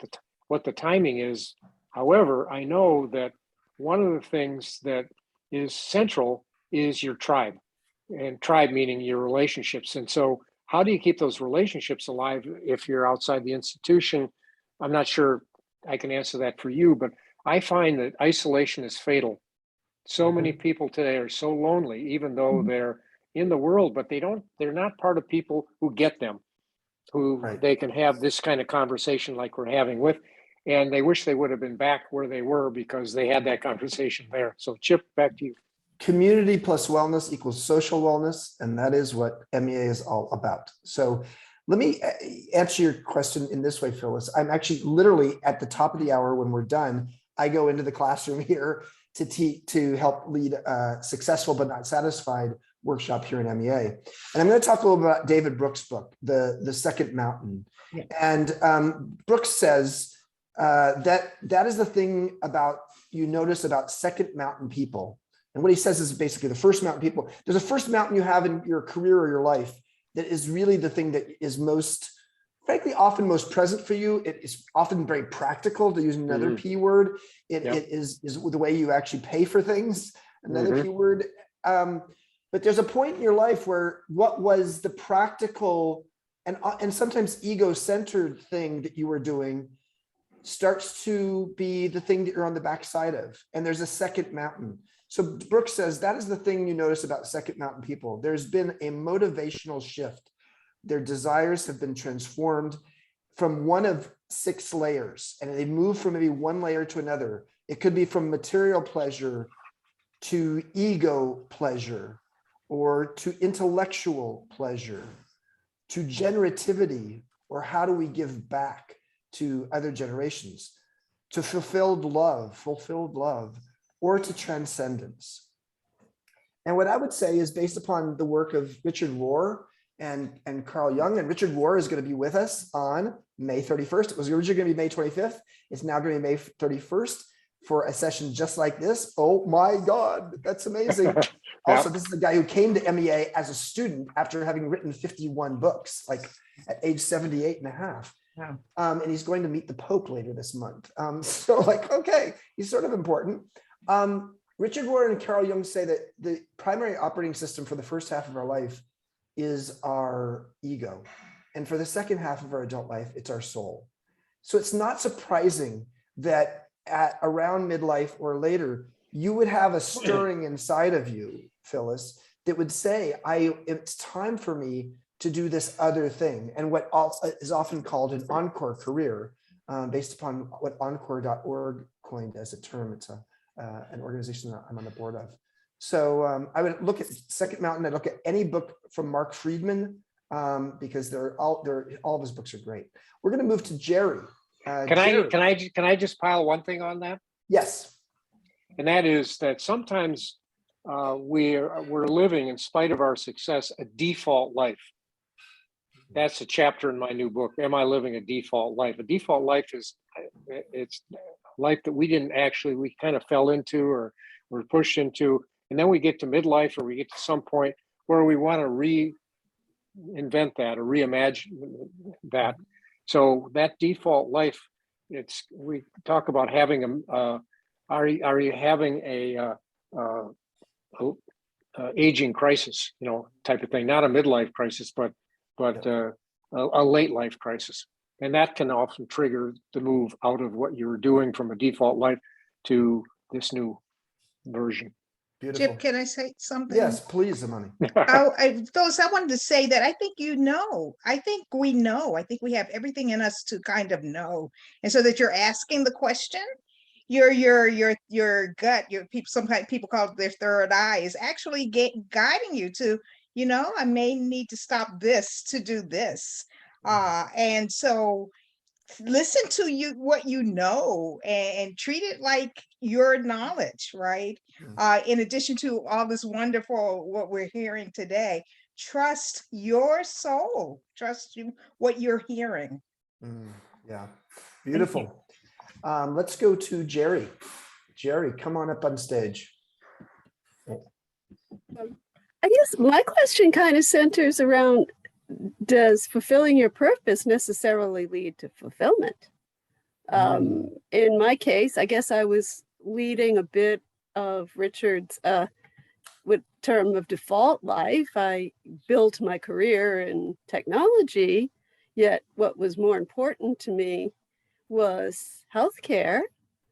the timing is. However, I know that one of the things that is central is your tribe, and tribe meaning your relationships. And so how do you keep those relationships alive if you're outside the institution? I'm not sure I can answer that for you, but I find that isolation is fatal. So many people today are so lonely, even though they're in the world, but they're not part of people who get them, who they can have this kind of conversation like we're having with, and they wish they would have been back where they were because they had that conversation there. So Chip, back to you. Community plus wellness equals social wellness, and that is what MEA is all about. So let me answer your question in this way, Phyllis. I'm actually literally at the top of the hour when we're done. I go into the classroom here to help lead a successful but not satisfied workshop here in MEA. And I'm going to talk a little bit about David Brooks' book, The Second Mountain. Yeah. And Brooks says that is the thing you notice about second mountain people. And what he says is basically the first mountain people. There's a first mountain you have in your career or your life that is really the thing that is most, frankly, often most present for you. It is often very practical, to use another P word. It is the way you actually pay for things, another P word. But there's a point in your life where what was the practical and sometimes ego-centered thing that you were doing starts to be the thing that you're on the backside of. And there's a second mountain. So Brooks says that is the thing you notice about second mountain people. There's been a motivational shift. Their desires have been transformed from one of 6 layers, and they move from maybe one layer to another. It could be from material pleasure to ego pleasure, or to intellectual pleasure, to generativity, or how do we give back to other generations, to fulfilled love, or to transcendence. And what I would say is based upon the work of Richard Rohr and Carl Jung, and Richard Rohr is going to be with us on May 31st. It was originally going to be May 25th. It's now going to be May 31st. for a session just like this. Oh my God, that's amazing. Also, this is a guy who came to MEA as a student after having written 51 books, like at age 78 and a half. Wow. And he's going to meet the Pope later this month. So like, okay, he's sort of important. Richard Warren and Carol Jung say that the primary operating system for the first half of our life is our ego. And for the second half of our adult life, it's our soul. So it's not surprising that at around midlife or later, you would have a stirring inside of you, Phyllis, that would say, it's time for me to do this other thing. And what is often called an encore career, based upon what encore.org coined as a term. It's an organization that I'm on the board of. So I would look at Second Mountain. I'd look at any book from Mark Friedman, because all of his books are great. We're going to move to Jerry. Can I just pile one thing on that? Yes. And that is that sometimes we're living, in spite of our success, a default life. That's a chapter in my new book. Am I living a default life? A default life it's life that we kind of fell into or were pushed into. And then we get to midlife, or we get to some point where we want to reinvent that or reimagine that. So that default life, we talk about having are you having a aging crisis, type of thing, not a midlife crisis, but a late life crisis. And that can often trigger the move out of what you were doing from a default life to this new version. Beautiful. Chip, can I say something? Yes, please, Imani. Phyllis, I wanted to say that I think I think we know. I think we have everything in us to kind of know. And so that you're asking the question, your gut, sometimes people call it their third eye, is actually guiding you to, I may need to stop this to do this. And so listen to what you know and treat it like your knowledge, right? In addition to all this wonderful, what we're hearing today, trust your soul, trust what you're hearing. Yeah, beautiful. Let's go to Jerry. Jerry, come on up on stage. I guess my question kind of centers around, does fulfilling your purpose necessarily lead to fulfillment? In my case, I guess I was leading a bit of Richard's with term of default life. I built my career in technology, yet what was more important to me was healthcare.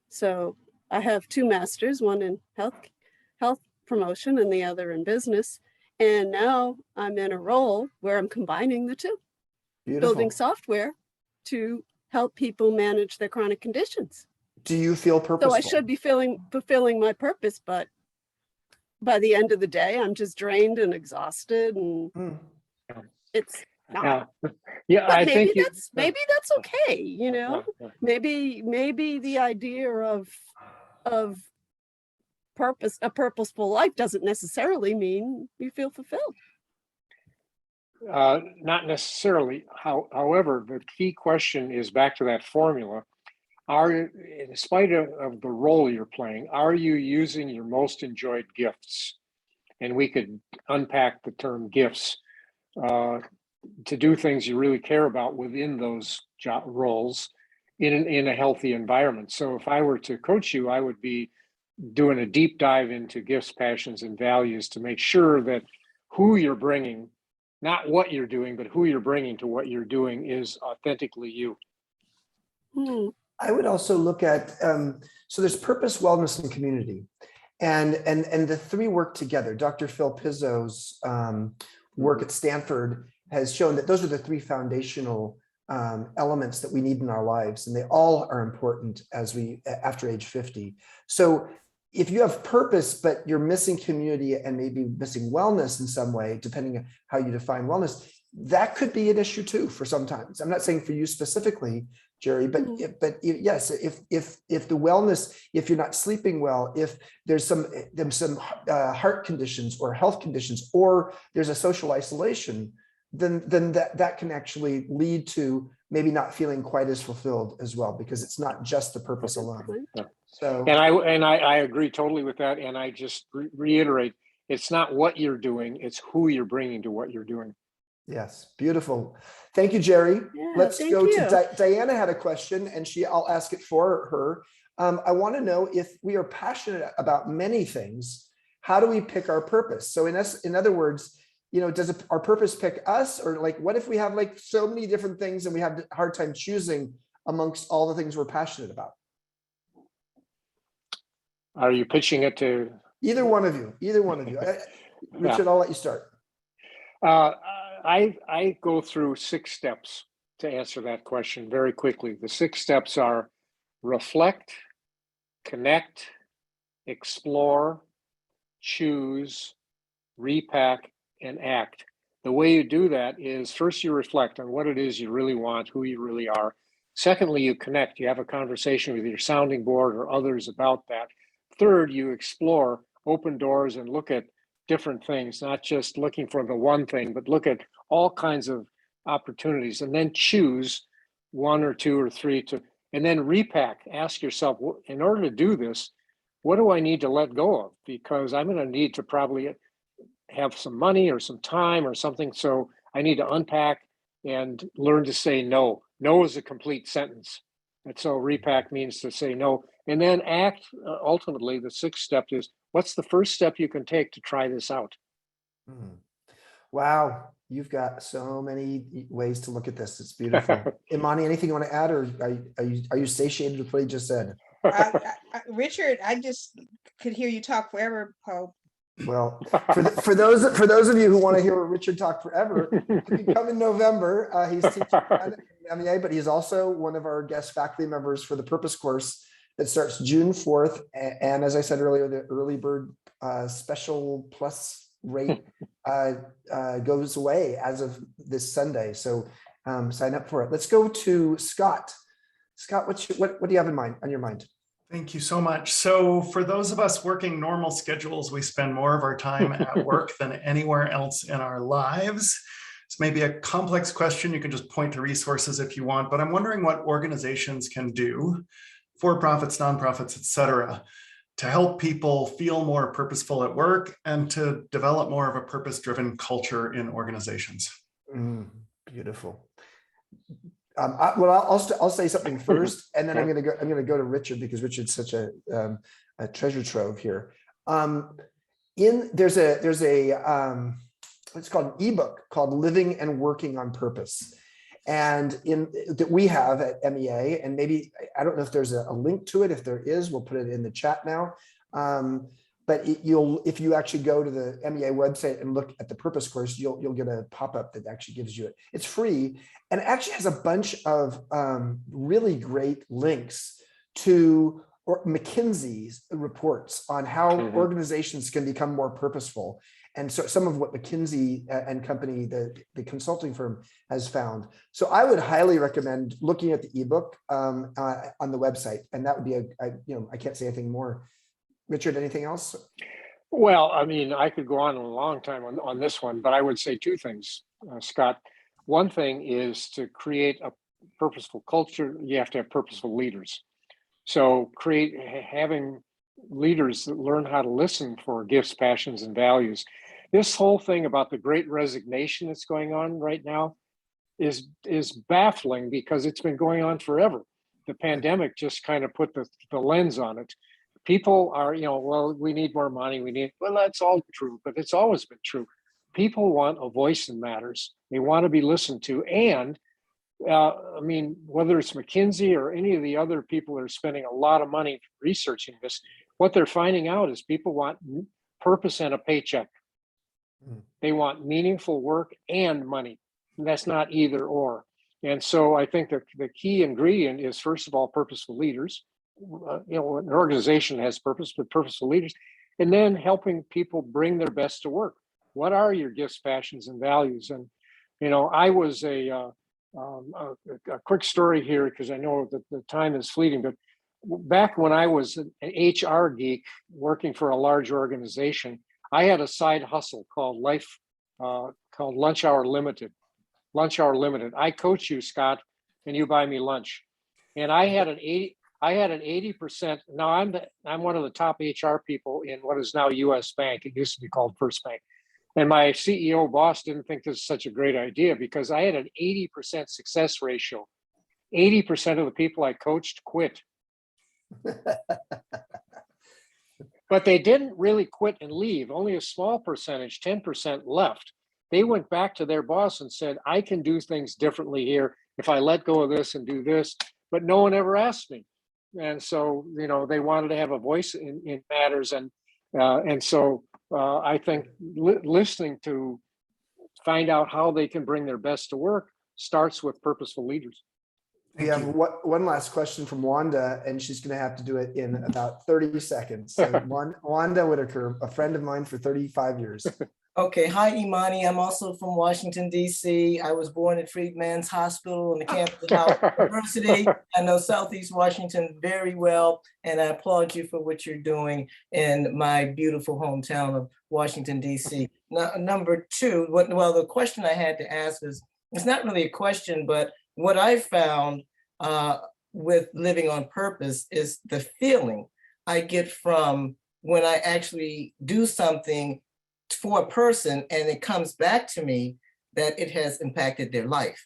So I have 2 masters, one in health promotion and the other in business. And now I'm in a role where I'm combining the 2, Beautiful. building software to help people manage their chronic conditions. Do you feel purposeful? So I should be fulfilling my purpose, but by the end of the day, I'm just drained and exhausted, and it's not. Yeah, but maybe that's okay, Maybe the idea of purpose, a purposeful life, doesn't necessarily mean you feel fulfilled. Not necessarily. However, the key question is back to that formula. In spite of the role you're playing, are you using your most enjoyed gifts? And we could unpack the term gifts to do things you really care about within those roles in a healthy environment. So if I were to coach you, I would be doing a deep dive into gifts, passions, and values to make sure that who you're bringing, not what you're doing, but who you're bringing to what you're doing is authentically you. I would also look at, so there's purpose, wellness, and community. And the 3 work together. Dr. Phil Pizzo's work at Stanford has shown that those are the 3 foundational elements that we need in our lives. And they all are important after age 50. So if you have purpose, but you're missing community and maybe missing wellness in some way, depending on how you define wellness, that could be an issue too for sometimes. I'm not saying for you specifically, Jerry, but yes, if the wellness, if you're not sleeping well, if there's some heart conditions or health conditions, or there's a social isolation, then that can actually lead to maybe not feeling quite as fulfilled as well, because it's not just the purpose alone. So, And I agree totally with that. And I just reiterate, it's not what you're doing, it's who you're bringing to what you're doing. yes, beautiful. Thank you, Jerry. Yeah, Let's thank go you. to Diana had a question, and I'll ask it for her. I want to know, if we are passionate about many things, how do we pick our purpose? So in other words, does our purpose pick us, or like, what if we have like so many different things and we have a hard time choosing amongst all the things we're passionate about? Are you pitching it to Either one of you? Richard, I'll let you start. I go through 6 steps to answer that question very quickly. The 6 steps are reflect, connect, explore, choose, repack, and act. The way you do that is, first you reflect on what it is you really want, who you really are. Secondly, you connect. You have a conversation with your sounding board or others about that. Third, you explore, open doors, and look at different things, not just looking for the one thing, but look at all kinds of opportunities, and then choose 1 or 2 or 3 and then repack. Ask yourself, in order to do this, what do I need to let go of? Because I'm going to need to probably have some money or some time or something. So I need to unpack and learn to say no. No is a complete sentence. And so repack means to say no. And then act. Ultimately, the 6th step is, what's the first step you can take to try this out? Wow, you've got so many ways to look at this. It's beautiful. Imani, anything you want to add, or are you satiated with what he just said? Richard, I just could hear you talk forever, Pope. Well, for those of you who want to hear Richard talk forever, if you come in November, he's teaching at MEA, but he's also one of our guest faculty members for the Purpose course that starts June 4th. And as I said earlier, the early bird special plus rate goes away as of this Sunday. So sign up for it. Let's go to Scott. Scott, what do you have on your mind? Thank you so much. So for those of us working normal schedules, we spend more of our time at work than anywhere else in our lives. This may be a complex question. You can just point to resources if you want, but I'm wondering what organizations can do, for-profits, nonprofits, et cetera, to help people feel more purposeful at work and to develop more of a purpose-driven culture in organizations. Beautiful. I'll say something first, and then I'm going to go to Richard, because Richard's such a treasure trove here. There's a it's called an ebook called "Living and Working on Purpose," and that we have at MEA, and maybe I don't know if there's a link to it. If there is, we'll put it in the chat now. But if you actually go to the MEA website and look at the Purpose course, you'll get a pop-up that actually gives you it. It's free, and it actually has a bunch of really great links to McKinsey's reports on how organizations can become more purposeful. And so some of what McKinsey and company, the consulting firm, has found. So I would highly recommend looking at the ebook on the website, and that would be I can't say anything more. Richard, anything else? Well, I mean, I could go on a long time on this one, but I would say 2 things, Scott. One thing is, to create a purposeful culture, you have to have purposeful leaders. So having leaders that learn how to listen for gifts, passions, and values. This whole thing about the great resignation that's going on right now is baffling, because it's been going on forever. The pandemic just kind of put the lens on it. People are, well, we need more money. Well, that's all true, but it's always been true. People want a voice in matters. They want to be listened to. And I mean, whether it's McKinsey or any of the other people that are spending a lot of money researching this, what they're finding out is people want purpose and a paycheck. They want meaningful work and money. And that's not either or. And so I think that the key ingredient is, first of all, purposeful leaders. An organization has purpose, but purposeful leaders, and then helping people bring their best to work. What are your gifts, passions, and values? And I was a quick story here, because I know that the time is fleeting, but back when I was an HR geek working for a large organization, I had a side hustle called Lunch Hour Limited. I coach you, Scott, and you buy me lunch. And I had an 80%. Now I'm one of the top HR people in what is now US Bank. It used to be called First Bank. And my CEO boss didn't think this was such a great idea because I had an 80% success ratio. 80% of the people I coached quit. But they didn't really quit and leave. Only a small percentage, 10% left. They went back to their boss and said, I can do things differently here if I let go of this and do this. But no one ever asked me. And so, they wanted to have a voice in matters. And so I think listening to find out how they can bring their best to work starts with purposeful leaders. We have one last question from Wanda, and she's going to have to do it in about 30 seconds. So Wanda Whitaker, a friend of mine for 35 years. Okay, hi Imani. I'm also from Washington, D.C. I was born at Freedman's Hospital on the campus of Howard University. I know Southeast Washington very well, and I applaud you for what you're doing in my beautiful hometown of Washington, D.C. Now, number two, the question I had to ask is, it's not really a question, but what I found with living on purpose is the feeling I get from when I actually do something for a person and it comes back to me that it has impacted their life.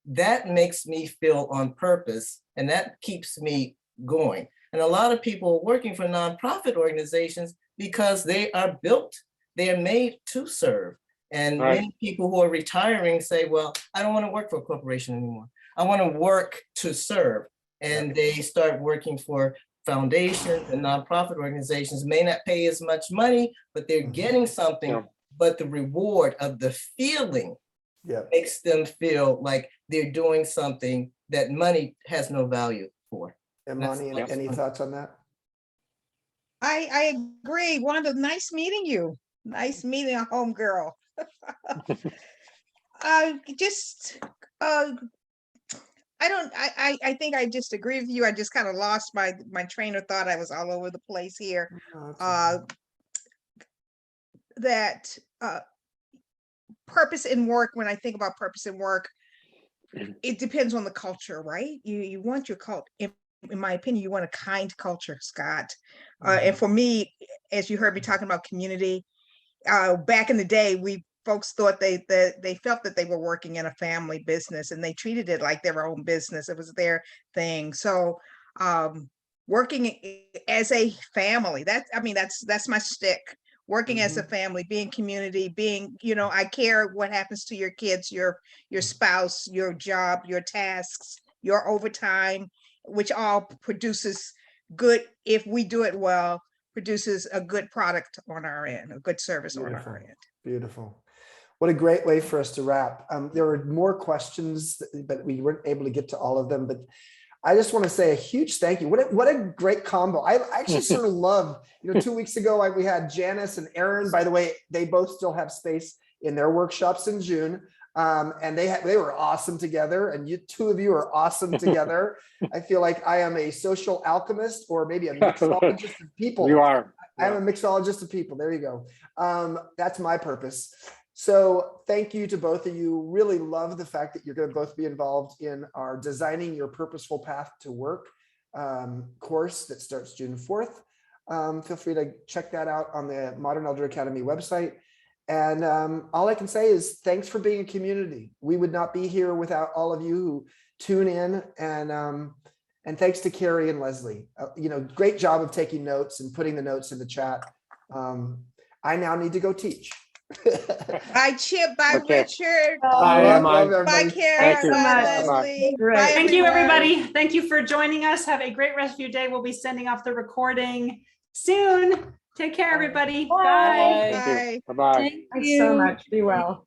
That makes me feel on purpose, and that keeps me going. And a lot of people are working for nonprofit organizations because they are built, they are made to serve. And many people who are retiring say, well, I don't want to work for a corporation anymore. I want to work to serve. And they start working for foundations and nonprofit organizations, may not pay as much money, but they're getting something, but the reward of the feeling makes them feel like they're doing something that money has no value for. Imani, any thoughts on that? I agree. Wanda, nice meeting you. Nice meeting a homegirl. I think I just agree with you. I just kind of lost my train of thought. I was all over the place here. That purpose in work, when I think about purpose in work, it depends on the culture, right? You want your culture, in my opinion, you want a kind culture, Scott. And for me, as you heard me talking about community, back in the day, folks thought they felt that they were working in a family business, and they treated it like their own business. It was their thing. So working as a family, that's my stick. Working as a family, being community, being, I care what happens to your kids, your spouse, your job, your tasks, your overtime, which all produces good, if we do it well, produces a good product on our end, a good service on our end. Beautiful. What a great way for us to wrap. There were more questions, but we weren't able to get to all of them. But I just want to say a huge thank you. What a great combo. I actually sort of love, 2 weeks ago, we had Janice and Aaron. By the way, they both still have space in their workshops in June. And they were awesome together. And two of you are awesome together. I feel like I am a social alchemist, or maybe a mixologist of people. You are. I'm a mixologist of people. There you go. That's my purpose. So thank you to both of you. Really love the fact that you're going to both be involved in our Designing Your Purposeful Path to Work course that starts June 4th. Feel free to check that out on the Modern Elder Academy website. And all I can say is thanks for being a community. We would not be here without all of you who tune in. And thanks to Carrie and Leslie. Great job of taking notes and putting the notes in the chat. I now need to go teach. Bye, Chip. Bye, Richard. Bye, Bye, Karen. Thanks so Bye, much. Leslie. Right. Bye, Thank you, everyone. everybody. Thank you for joining us. Have a great rest of your day. We'll be sending off the recording soon. Take care, everybody. Bye. Bye. Bye-bye. Thanks so much. Be well.